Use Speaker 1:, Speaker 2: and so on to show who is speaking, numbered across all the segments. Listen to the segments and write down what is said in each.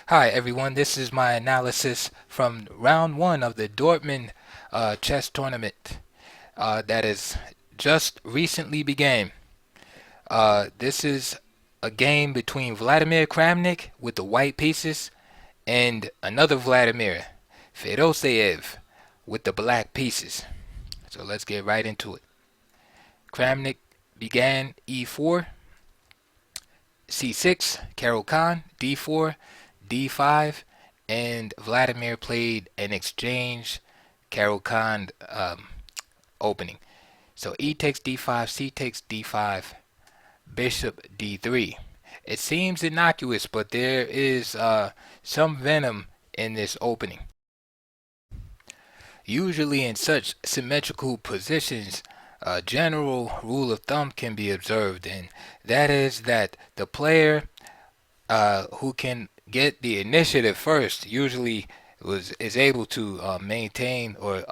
Speaker 1: Hi everyone, this is my analysis from round one of the Dortmund chess tournament that has just recently began. This is a game between Vladimir Kramnik with the white pieces and another Vladimir, Fedoseev, with the black pieces. So let's get right into it. Kramnik began e4, c6, caro, kann, d4, d5, and Vladimir played an exchange caro, kann opening. So e takes d5, c takes d5, bishop d3. It seems innocuous, but there is some venom in this opening. Usually in such symmetrical positions, a general rule of thumb can be observed, and that is that the player who can get the initiative first usually is able to maintain or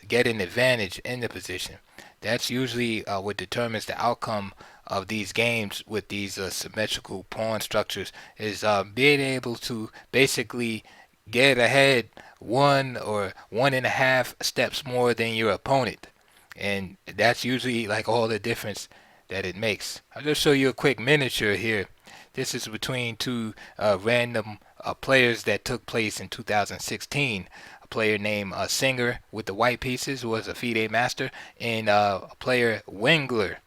Speaker 1: get an advantage in the position. That's usually what determines the outcome of these games with these symmetrical pawn structures is being able to basically get ahead one or 1.5 steps more than your opponent. And that's usually like all the difference that it makes. I'll just show you a quick miniature here. This is between two random players that took place in 2016. A player named Singer with the white pieces, who was a FIDE master, and a player Wengler,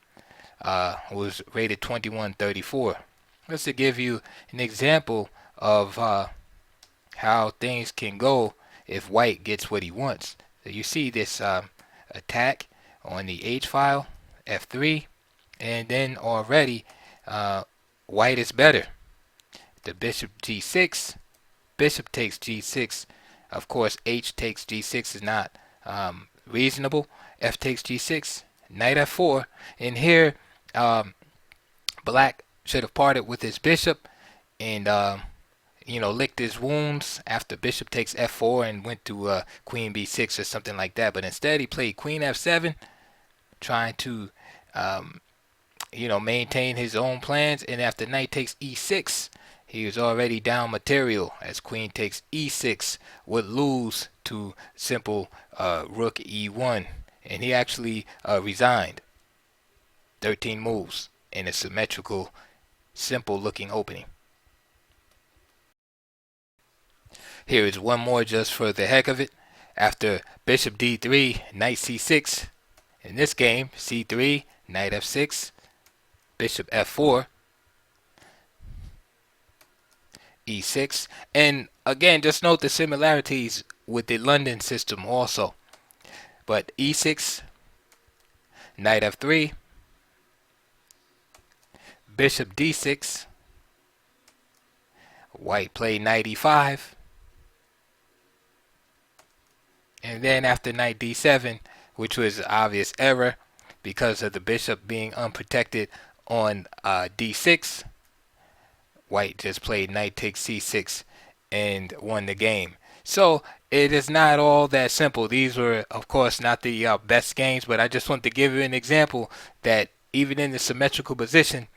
Speaker 1: who was rated 2134. Just to give you an example of how things can go if white gets what he wants. So you see this attack on the H file, F3, and then already white is better. The bishop g6, bishop takes g6. Of course, h takes g6 is not reasonable. F takes g6, knight f4, and here black should have parted with his bishop and licked his wounds after bishop takes f4 and went to queen b6 or something like that. But instead, he played queen f7, trying to maintain his own plans. And after knight takes e6, he was already down material, as queen takes e6 would lose to simple rook e1. And he actually resigned 13 moves in a symmetrical, simple looking opening. Here is one more just for the heck of it. After bishop d3, knight c6. In this game, c3, knight f6, bishop f4, e6. And again, just note the similarities with the London system also. But e6, knight f3, bishop d6, white played knight e5, and then after knight d7, which was an obvious error because of the bishop being unprotected on d6, white just played knight takes c6 and won the game. So it is not all that simple. These were, of course, not the best games, but I just want to give you an example that even in the symmetrical position,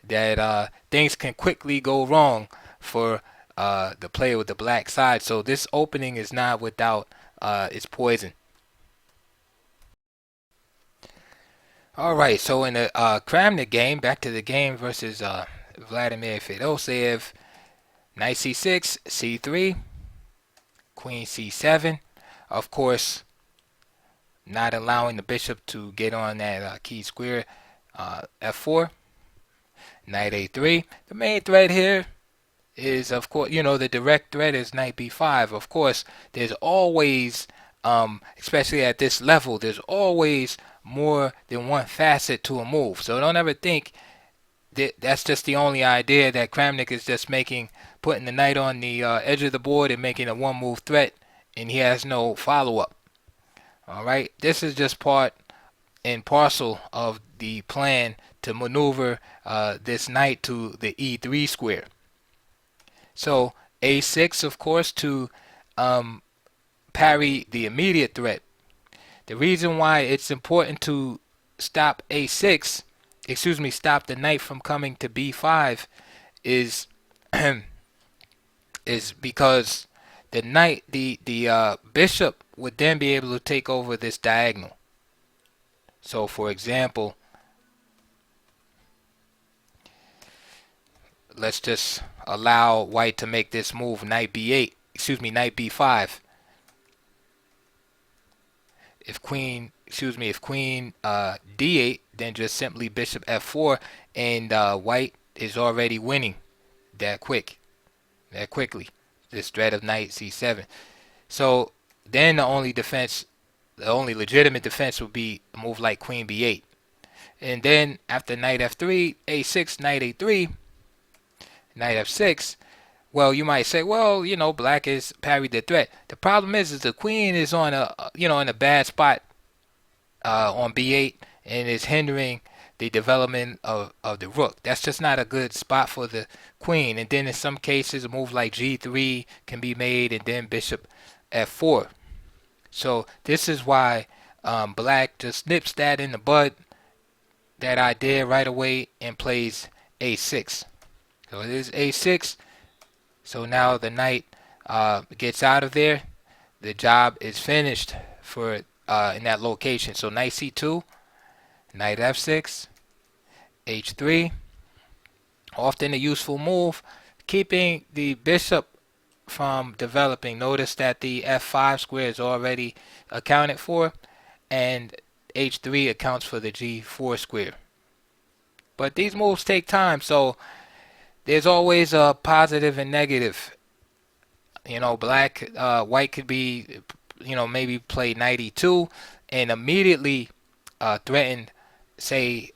Speaker 1: that things can quickly go wrong for the player with the black side. So this opening is not without its poison. Alright, so in the Kramnik game, back to the game versus Vladimir Fedoseev, knight c6, c3, queen c7. Of course, not allowing the bishop to get on that key square, f4, knight a3. The main threat here is, of course, the direct threat is knight b5. Of course, there's always, especially at this level, there's always more than one facet to a move. So don't ever think that's just the only idea, that Kramnik is just putting the knight on the edge of the board and making a one move threat, and he has no follow-up. Alright, this is just part and parcel of the plan to maneuver this knight to the e3 square. So a6, of course, to parry the immediate threat. The reason why it's important to stop a6, stop the knight from coming to b5, is is because the bishop would then be able to take over this diagonal. So, for example, let's just allow white to make this move, knight b8, knight b5. If queen d8, then just simply bishop f4, and white is already winning that quickly. This threat of knight c7. So then the only legitimate defense would be a move like queen b8. And then after knight f3, a6, knight a3, knight f6. Well, you might say, well, black is parried the threat. The problem is the queen is on in a bad spot on b8 and is hindering the development of the rook. That's just not a good spot for the queen. And then in some cases, a move like g3 can be made, and then bishop f4. So this is why black just nips that in the bud, that idea right away, and plays a6. So it is a6. So now the knight gets out of there. The job is finished for in that location. So knight c2, knight f6, h3. Often a useful move, keeping the bishop from developing. Notice that the f5 square is already accounted for, and h3 accounts for the g4 square. But these moves take time, so there's always a positive and negative. White could be, maybe play knight e2 and immediately threaten, say,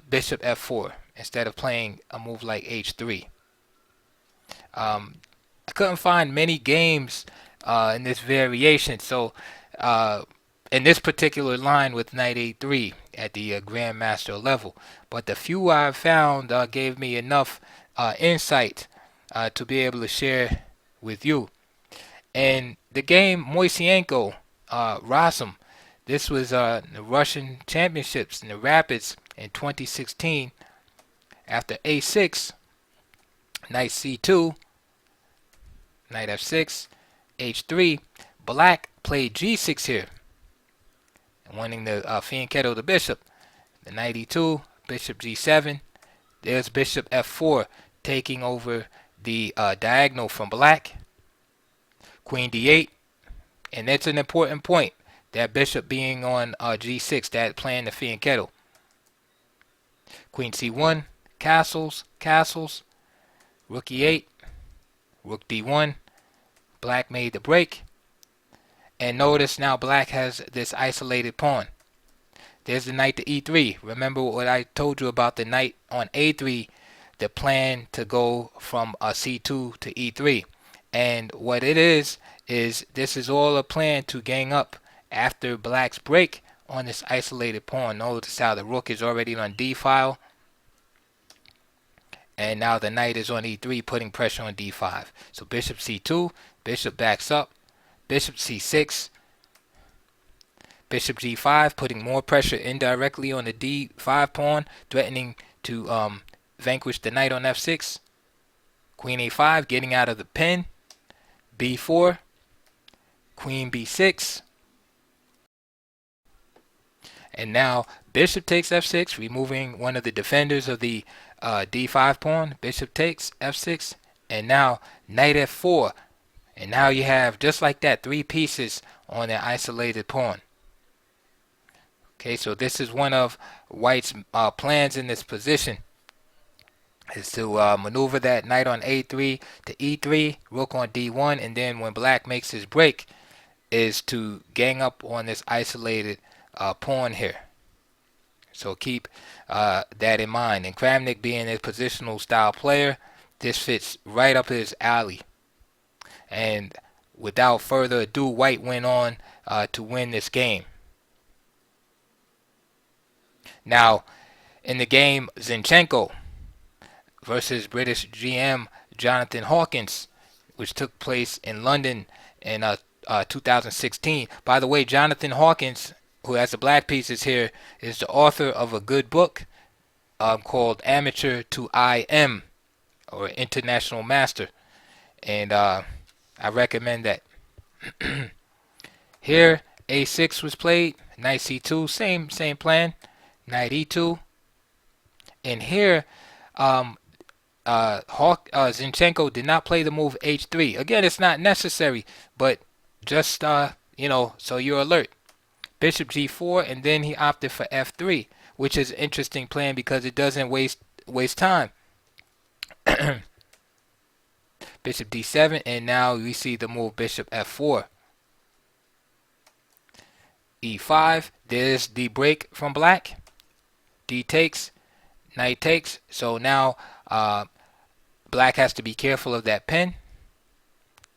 Speaker 1: bishop f4 instead of playing a move like h3. I couldn't find many games in this variation, so in this particular line with knight a3 at the grandmaster level, but the few I found gave me enough insight to be able to share with you. And the game Moisenko Rasim, this was the Russian Championships in the Rapids in 2016. After a6, knight c2, knight f6, h3, black played g6 here, wanting to fianchetto the bishop. The knight e2, bishop g7. There's bishop f4 taking over the diagonal from black. Queen d8, and that's an important point. That bishop being on g6, that playing the fianchetto. Queen c1, castles, rook e8, rook d1. Black made the break, and notice now black has this isolated pawn. There's the knight to e3. Remember what I told you about the knight on a3, the plan to go from c2 to e3. And what it is this is all a plan to gang up after black's break on this isolated pawn. Notice how the rook is already on d file, and now the knight is on e3, putting pressure on d5. So bishop c2, bishop backs up, bishop c6, bishop g5, putting more pressure indirectly on the d5 pawn, threatening to vanquish the knight on f6. Queen a5, getting out of the pin. b4, queen b6, and now bishop takes f6, removing one of the defenders of the d5 pawn. Bishop takes f6, and now knight f4, and now you have, just like that, 3 pieces on an isolated pawn. Okay, so this is one of white's plans in this position, is to maneuver that knight on a3 to e3, rook on d1, and then when black makes his break, is to gang up on this isolated pawn here. So keep that in mind. And Kramnik, being a positional style player, this fits right up his alley. And without further ado, white went on to win this game. Now, in the game Zinchenko versus British GM Jonathan Hawkins, which took place in London in 2016. By the way, Jonathan Hawkins, who has the black pieces here, is the author of a good book called Amateur to IM, or International Master. and I recommend that. Here, a6 was played, knight c2, same plan, knight e2, and here, um, Zinchenko did not play the move h3. Again, it's not necessary, but just so you're alert. Bishop g4, and then he opted for f3, which is an interesting plan because it doesn't waste time. Bishop d7, and now we see the move bishop f4. e5, there's the break from black. D takes, knight takes. So now black has to be careful of that pin.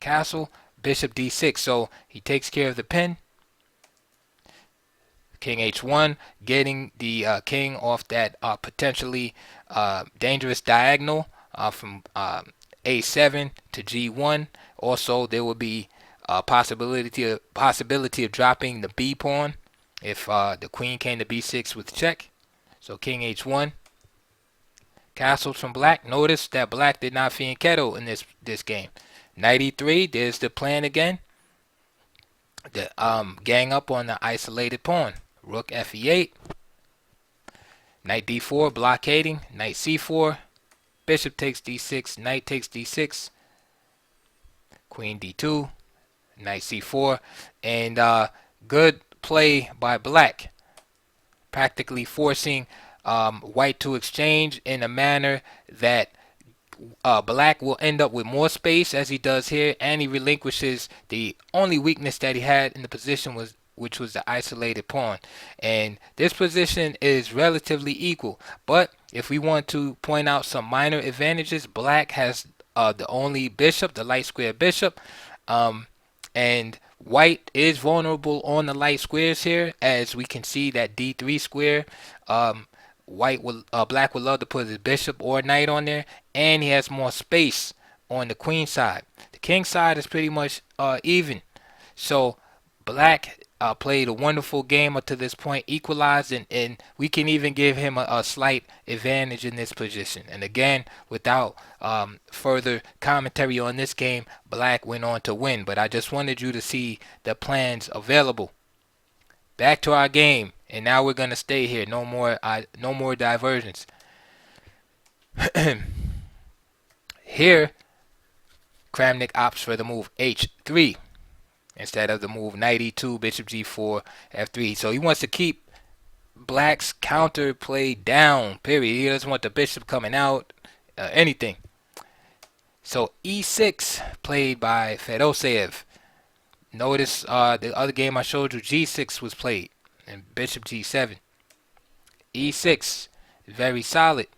Speaker 1: Castle, bishop d6. So he takes care of the pin. King h1, getting the king off that potentially dangerous diagonal from a7 to g1. Also, there will be a possibility of dropping the b pawn if the queen came to b6 with check. So king h1. Castles from black. Notice that black did not fianchetto in this game. Knight e3. There's the plan again. The gang up on the isolated pawn. Rook fe8. Knight d4 blockading. Knight c4. Bishop takes d6. Knight takes d6. Queen d2. Knight c4. And good play by black. Practically forcing white to exchange in a manner that black will end up with more space as he does here, and he relinquishes the only weakness that he had in the position, which was the isolated pawn. And this position is relatively equal, but if we want to point out some minor advantages, black has the only bishop, the light square bishop, and white is vulnerable on the light squares here, as we can see that d3 square. Black would love to put his bishop or knight on there, and he has more space on the queen side. The king side is pretty much even. So black played a wonderful game up to this point, equalized, and we can even give him a slight advantage in this position. And again, without further commentary on this game, black went on to win. But I just wanted you to see the plans available. Back to our game, and now we're gonna stay here. No more diversions. Here, Kramnik opts for the move h3 instead of the move knight e2, bishop g4, f3. So he wants to keep black's counter play down. Period. He doesn't want the bishop coming out, anything. So e6 played by Fedoseev. Notice the other game I showed you, g6 was played, and bishop g7. e6, very solid.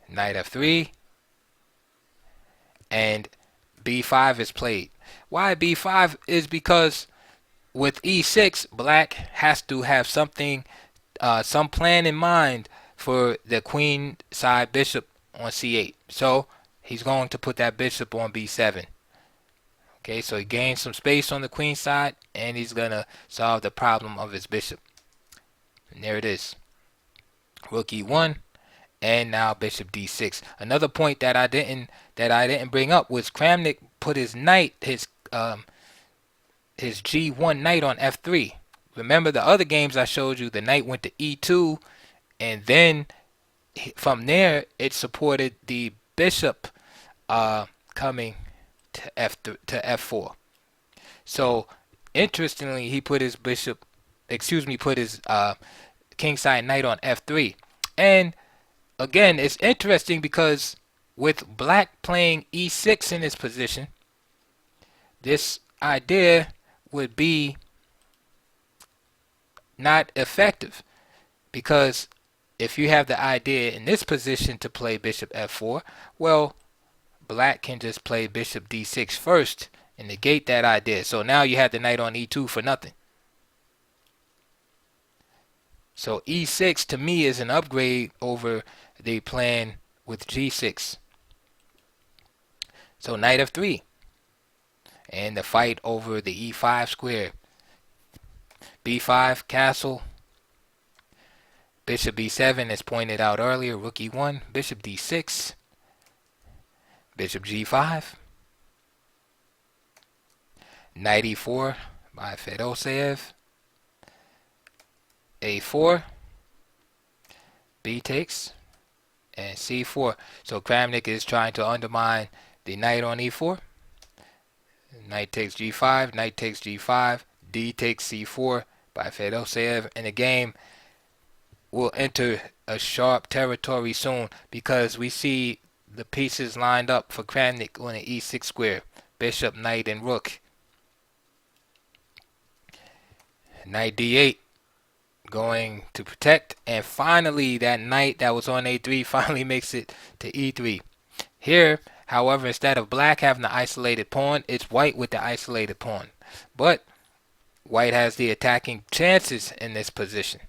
Speaker 1: Knight f3, and b5 is played. Why b5 is because with e6, black has to have something, some plan in mind for the queen side bishop on c8. So he's going to put that bishop on b7. Okay, so he gains some space on the queen side, and he's gonna solve the problem of his bishop. And there it is. Rook e1, and now bishop d6. Another point that I didn't bring up was Kramnik put his knight, his g1 knight on f3. Remember the other games I showed you, the knight went to e2, and then from there it supported the bishop coming to f4. So interestingly, he put his put his kingside knight on f3. And again, it's interesting because with black playing e6 in his position, this idea would be not effective, because if you have the idea in this position to play bishop f4, well, black can just play bishop d6 first and negate that idea. So now you have the knight on e2 for nothing. So e6 to me is an upgrade over the plan with g6. So knight f3, and the fight over the e5 square. b5 castle, bishop b7 as pointed out earlier, rook e1, bishop d6, bishop g5, Knight e4 by Fedoseev. A4, B takes, and C4. So Kramnik is trying to undermine the knight on E4. Knight takes G5, knight takes G5, D takes C4 by Fedoseev, and the game will enter a sharp territory soon because we see the pieces lined up for Kramnik on the E6 square. Bishop, knight, and rook. Knight D8 going to protect, and finally that knight that was on A3 finally makes it to E3. Here, however, instead of black having the isolated pawn, it's white with the isolated pawn. But white has the attacking chances in this position.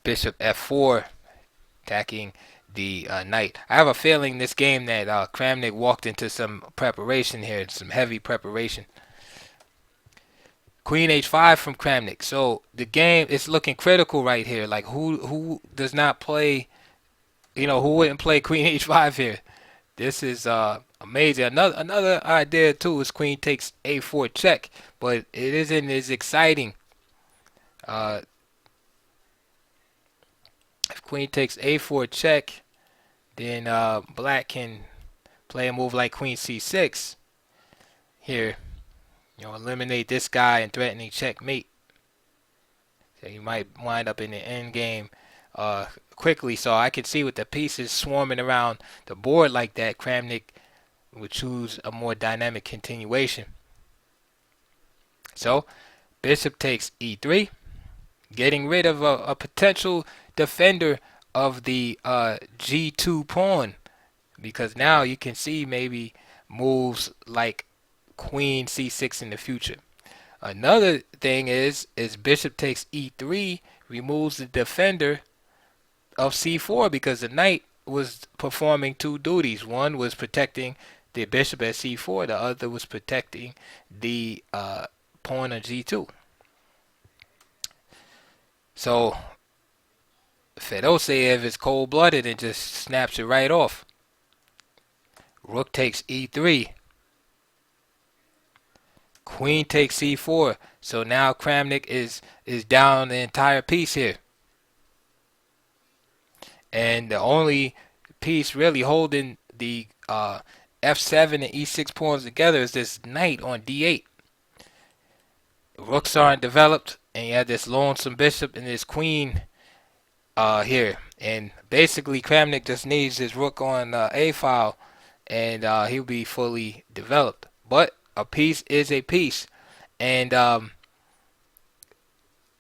Speaker 1: Bishop F4 attacking the knight. I have a feeling this game that Kramnik walked into some preparation here, some heavy preparation. Queen H5 from Kramnik. So the game is looking critical right here. Like who does not play, who wouldn't play Queen H5 here? This is amazing. Another idea too is Queen takes A4 check, but it isn't as exciting. If Queen takes A4 check, then black can play a move like Queen C6 here. Eliminate this guy and threatening checkmate. So you might wind up in the end game quickly. So I can see with the pieces swarming around the board like that, Kramnik would choose a more dynamic continuation. So bishop takes E3, getting rid of a potential defender of the G2 pawn, because now you can see maybe moves like Queen C6 in the future. Another thing is bishop takes E3 removes the defender of C4 because the knight was performing two duties. One was protecting the bishop at C4. The other was protecting the pawn on G2. So Fedoseev is cold-blooded and just snaps it right off. Rook takes E3. Queen takes C4. So now Kramnik is down the entire piece here. And the only piece really holding the F7 and E6 pawns together is this knight on D8. Rooks aren't developed, and you have this lonesome bishop and this queen here. And basically Kramnik just needs his rook on A file, and he'll be fully developed. But a piece is a piece, and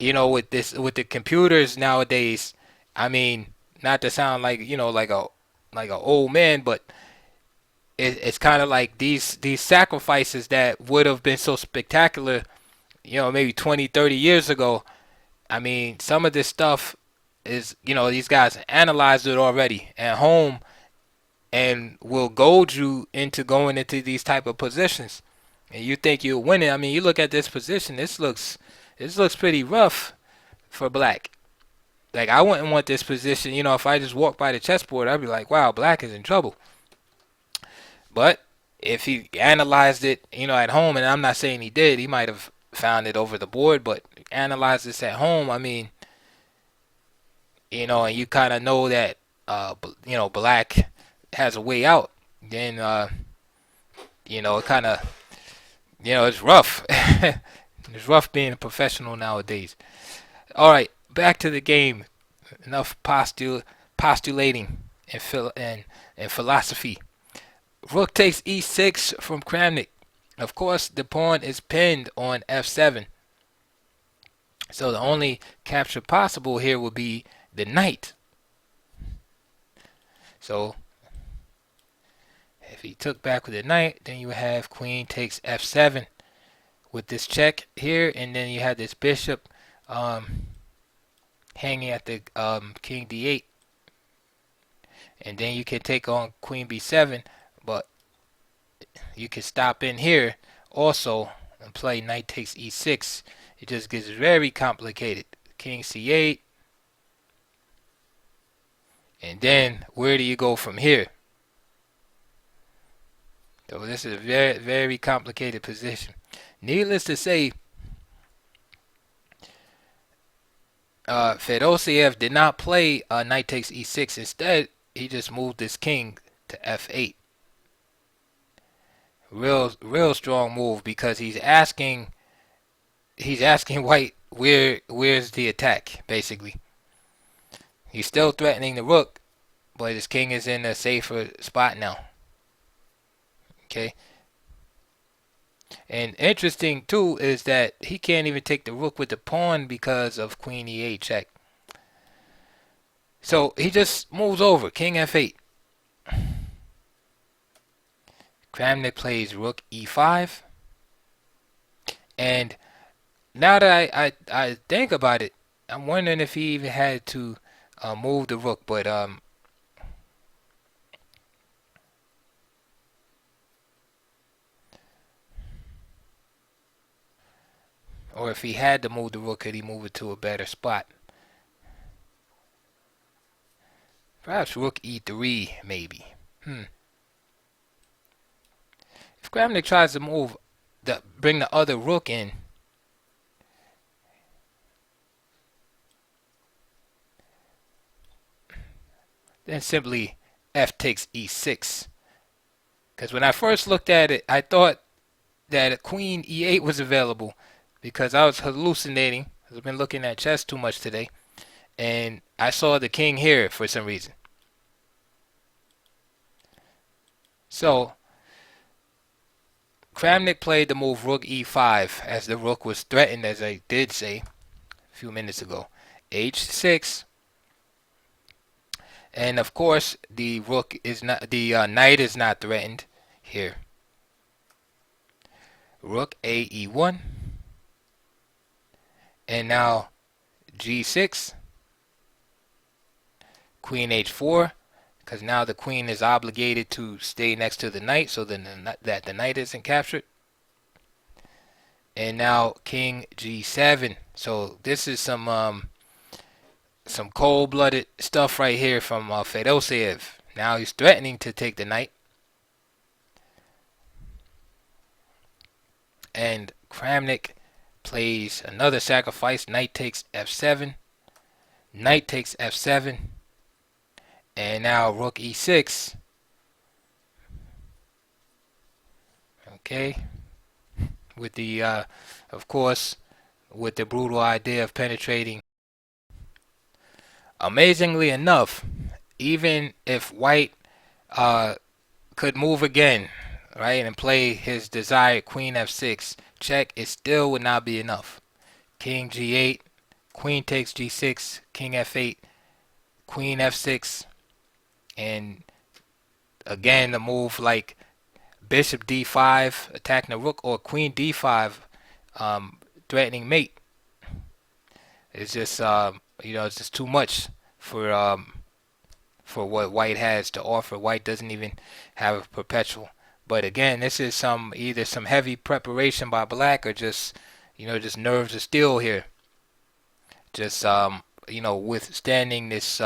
Speaker 1: with the computers nowadays, I mean, not to sound like like a old man, but it's kind of like these sacrifices that would have been so spectacular, maybe 20, 30 years ago. I mean, some of this stuff is, these guys analyzed it already at home and will goad you into going into these type of positions. And you think you'll win it. I mean, you look at this position. This looks pretty rough for black. Like, I wouldn't want this position. If I just walk by the chessboard, I'd be like, wow, black is in trouble. But if he analyzed it, at home, and I'm not saying he did, he might have found it over the board, but analyze this at home. I mean, and you kind of know that, black has a way out. Then, it kind of, it's rough. It's rough being a professional nowadays. All right, back to the game. Enough postulating and philosophy. Rook takes E6 from Kramnik. Of course, the pawn is pinned on F7. So the only capture possible here would be the knight. So if he took back with the knight, then you have queen takes F7 with this check here, and then you have this bishop hanging at the king D8, and then you can take on queen B7, but you can stop in here also and play knight takes E6. It just gets very complicated. King C8, and then where do you go from here? So this is a very, very complicated position. Needless to say, Fedoseev did not play knight takes e6. Instead, he just moved his king to f8. Real strong move because he's asking white where's the attack, basically. He's still threatening the rook, but his king is in a safer spot now. Okay. And interesting too is that he can't even take the rook with the pawn because of queen e8 check. So he just moves over, king f8. Kramnik plays rook e5. And now that I think about it, I'm wondering if he even had to move the rook, but or if he had to move the rook, could he move it to a better spot? Perhaps rook e3, maybe. If Kramnik tries to bring the other rook in, then simply f takes e6. Because when I first looked at it, I thought that a queen e8 was available because I was hallucinating. I've been looking at chess too much today, and I saw the king here for some reason. So Kramnik played the move rook e5 as the rook was threatened, as I did say a few minutes ago. h6, and of course the knight is not threatened here. Rook a e1, and now g6, queen h4, because now the queen is obligated to stay next to the knight so that the knight isn't captured. And now king g7. So this is some cold-blooded stuff right here from Fedoseev. Now he's threatening to take the knight. And Kramnik plays another sacrifice. Knight takes f7. Knight takes f7. And now rook e6. Okay. With the, of course, with the brutal idea of penetrating. Amazingly enough, even if white could move again, right, and play his desired queen f6, check, it still would not be enough. King g8, queen takes g6, king f8, queen f6, and again the move like bishop d5 attacking the rook, or queen d5 threatening mate. It's just it's just too much for what white has to offer. White doesn't even have a perpetual. But again, this is either some heavy preparation by black, or just nerves of steel here. Just withstanding this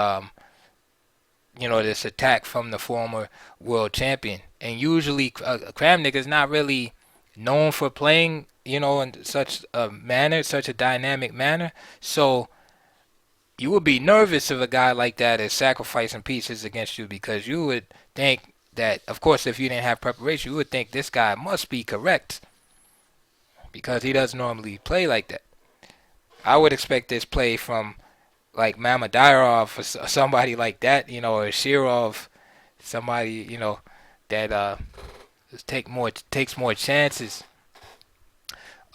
Speaker 1: this attack from the former world champion. And usually Kramnik is not really known for playing in such a manner, such a dynamic manner. So you would be nervous if a guy like that is sacrificing pieces against you, because you would think that, of course, if you didn't have preparation, you would think this guy must be correct, because he doesn't normally play like that. I would expect this play from like Mamadyrov or somebody like that, or Shirov, somebody that takes more chances.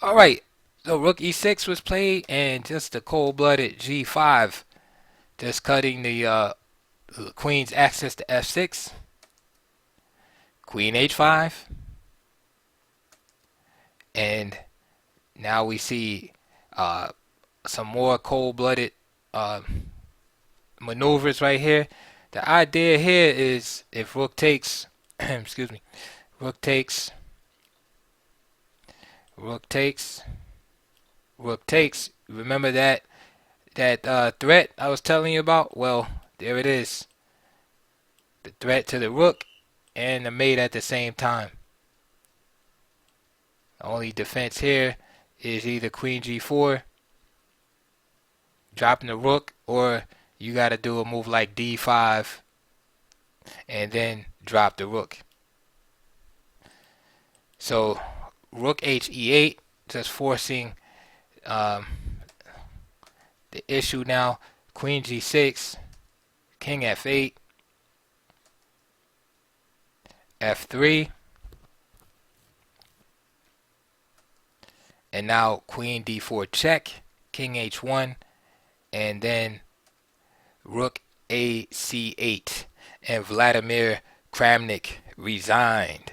Speaker 1: All right, so rook e6 was played, and just a cold-blooded g5, just cutting the queen's access to f6. Queen h5, and now we see some more cold-blooded maneuvers right here. The idea here is if rook takes, excuse me, rook takes, remember that threat I was telling you about? Well, there it is. The threat to the rook and the mate at the same time. Only defense here is either queen g4, dropping the rook, or you got to do a move like d5 and then drop the rook. So rook h e8, just forcing um, the issue now. Queen g6, king f8, f3, and now queen d4 check, king h1, and then rook a c8, and Vladimir Kramnik resigned.